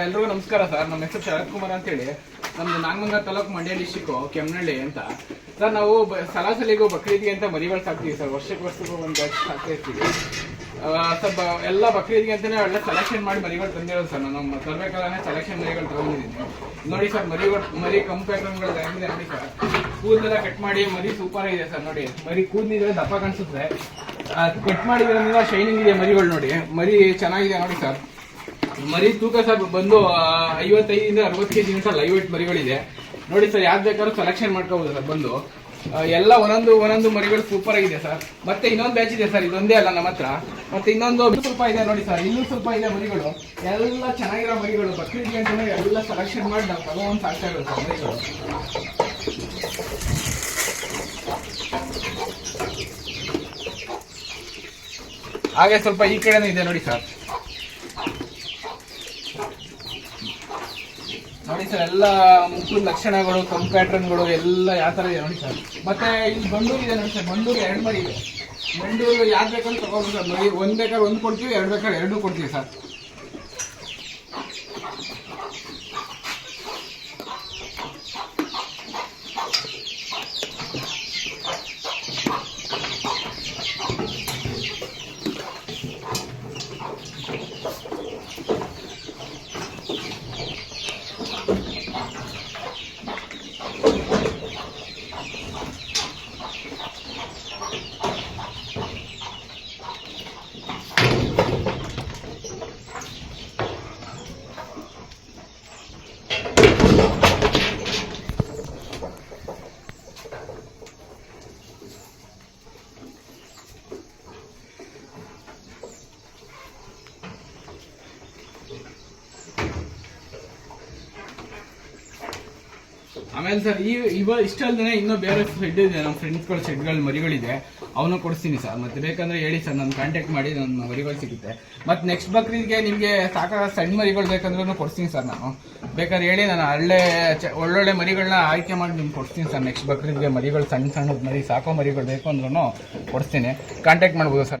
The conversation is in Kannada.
ಎಲ್ರಿಗೂ ನಮಸ್ಕಾರ ಸರ್. ನಮ್ಮ ಹೆಸರು ಶರತ್ ಕುಮಾರ್ ಅಂತೇಳಿ. ನಮ್ದು ನಾಗಮಂಗಲ ತಾಲೂಕು, ಮಂಡ್ಯ ಡಿಸ್ಟಿಕ್, ಕೆಮ್ಮನಹಳ್ಳಿ ಅಂತ ಸರ್. ನಾವು ಸಲಾಸಲಿಗೂ ಬಕ್ರೀದ್ಗೆ ಅಂತ ಮರಿಗಳು ಸಾಕ್ತೀವಿ ಸರ್. ವರ್ಷಕ್ಕೂ ಒಂದು ಬ್ಯಾಚ್ ಸಾಕ್ತಾ ಇರ್ತೀವಿ. ಸ್ವಲ್ಪ ಎಲ್ಲ ಬಕ್ರೀದ್ಗೆ ಅಂತಾನೆ ಒಳ್ಳೆ ಸೆಲೆಕ್ಷನ್ ಮಾಡಿ ಮರಿಗಳು ತಂದಿರೋದು ಸರ್. ನಾನು ತರಬೇಕಾದ್ರೆ ಸೆಲೆಕ್ಷನ್ ಮರಿಗಳು ತಗೊಂಡಿದ್ದೀನಿ. ನೋಡಿ ಸರ್, ಮರಿ ಕಂಪ್ಯೂಟರ್ಗಳು ಹೆಂಗಿದೆ ನೋಡಿ ಸರ್. ಕೂದಲೆಲ್ಲ ಕಟ್ ಮಾಡಿ ಮರಿ ಸೂಪರ್ ಆಗಿದೆ ಸರ್. ನೋಡಿ ಮರಿ ಕೂದಲಿದ್ರೆ ದಪ್ಪ ಕಾಣಿಸುತ್ತೆ, ಕಟ್ ಮಾಡಿದ್ರಿಂದ ಶೈನಿಂಗ್ ಇದೆ ಮರಿಗಳು. ನೋಡಿ ಮರಿ ಚೆನ್ನಾಗಿದೆ ನೋಡಿ ಸರ್. ಮರಿ ತೂಕ ಸರ್ ಬಂದು 55 60 kg ಲೈವ್ ವೇಟ್ ಮರಿಗಳಿದೆ ನೋಡಿ ಸರ್. ಯಾವ್ದು ಬೇಕಾದ್ರೂ ಸೆಲೆಕ್ಷನ್ ಮಾಡ್ಕೋಬಹುದು ಸರ್. ಬಂದು ಎಲ್ಲ ಒಂದೊಂದು ಮರಿಗಳು ಸೂಪರ್ ಆಗಿದೆ ಸರ್. ಮತ್ತೆ ಇನ್ನೊಂದು ಬ್ಯಾಚ್ ಇದೆ ಸರ್, ಇದೊಂದೇ ಅಲ್ಲ ನಮ್ಮ ಹತ್ರ. ಮತ್ತೆ ಇನ್ನೊಂದು ಸ್ವಲ್ಪ ಇದೆ ನೋಡಿ ಸರ್, ಇಲ್ಲೂ ಸ್ವಲ್ಪ ಇದೆ ಮರಿಗಳು. ಎಲ್ಲ ಚೆನ್ನಾಗಿರೋ ಮರಿಗಳು ಬಕ್ರೀದ್ಗೆ ಅಂತ ಎಲ್ಲ ಸೆಲೆಕ್ಷನ್ ಮಾಡಿ ನಾವು ತಗೊಂಡು ಸಾಕ್ತಾ ಇರೋದು ಸರ್ ಮರಿಗಳು. ಹಾಗೆ ಸ್ವಲ್ಪ ಈ ಕಡೆನೂ ಇದೆ ನೋಡಿ ಸರ್. ನೋಡಿ ಸರ್, ಎಲ್ಲ ಮುಖದ ಲಕ್ಷಣಗಳು, ಪ್ಯಾಟ್ರನ್ಗಳು ಎಲ್ಲ ಯಾವ ತರ ಇದೆ ನೋಡಿ ಸರ್. ಮತ್ತೆ ಇಲ್ಲಿ ಬಂಡೂರು ಇದೆ ನೋಡಿ ಸರ್. ಬಂಡೂರು 2 ಮರಿ ಇದೆ. ಬಂಡೂರು ಯಾವ್ದು ಬೇಕಾದ್ರೂ ತಗೋಬೋದು ಸರ್. ಮರಿ ಒಂದು ಬೇಕಾದ್ರೆ 1 ಕೊಡ್ತೀವಿ, 2 ಬೇಕಾದ್ರೆ 2 ಕೊಡ್ತೀವಿ ಸರ್. ಆಮೇಲೆ ಸರ್ ಇಷ್ಟಲ್ದೇ ಇನ್ನೂ ಬೇರೆ ಶೆಡ್ ಇದೆ, ನಮ್ಮ ಫ್ರೆಂಡ್ಸ್ಗಳ ಶೆಡ್ಗಳು ಮರಿಗಳಿದೆ, ಅವನು ಕೊಡಿಸ್ತೀನಿ ಸರ್. ಮತ್ತೆ ಬೇಕಂದ್ರೆ ಹೇಳಿ ಸರ್, ನಾನು ಕಾಂಟ್ಯಾಕ್ಟ್ ಮಾಡಿ ನನ್ನ ಮರಿಗಳು ಸಿಗುತ್ತೆ. ಮತ್ತೆ ನೆಕ್ಸ್ಟ್ ಬಕ್ರೀದ್ಗೆ ನಿಮಗೆ ಸಾಕಾಗ ಸಣ್ಣ ಮರಿಗಳು ಬೇಕಂದ್ರೂ ಕೊಡಿಸ್ತೀನಿ ಸರ್. ನಾನು ಬೇಕಾದ್ರೆ ಹೇಳಿ, ನಾನು ಒಳ್ಳೊಳ್ಳೆ ಮರಿಗಳನ್ನ ಆಯ್ಕೆ ಮಾಡಿ ನಿಮ್ಗೆ ಕೊಡ್ತೀನಿ ಸರ್. ನೆಕ್ಸ್ಟ್ ಬಕ್ರೀದ್ಗೆ ಮರಿಗಳು ಸಣ್ಣದ ಮರಿ ಸಾಕೋ ಮರಿಗಳು ಬೇಕು ಅಂದ್ರೂ ಕೊಡಿಸ್ತೀನಿ, ಕಾಂಟ್ಯಾಕ್ಟ್ ಮಾಡ್ಬೋದು ಸರ್.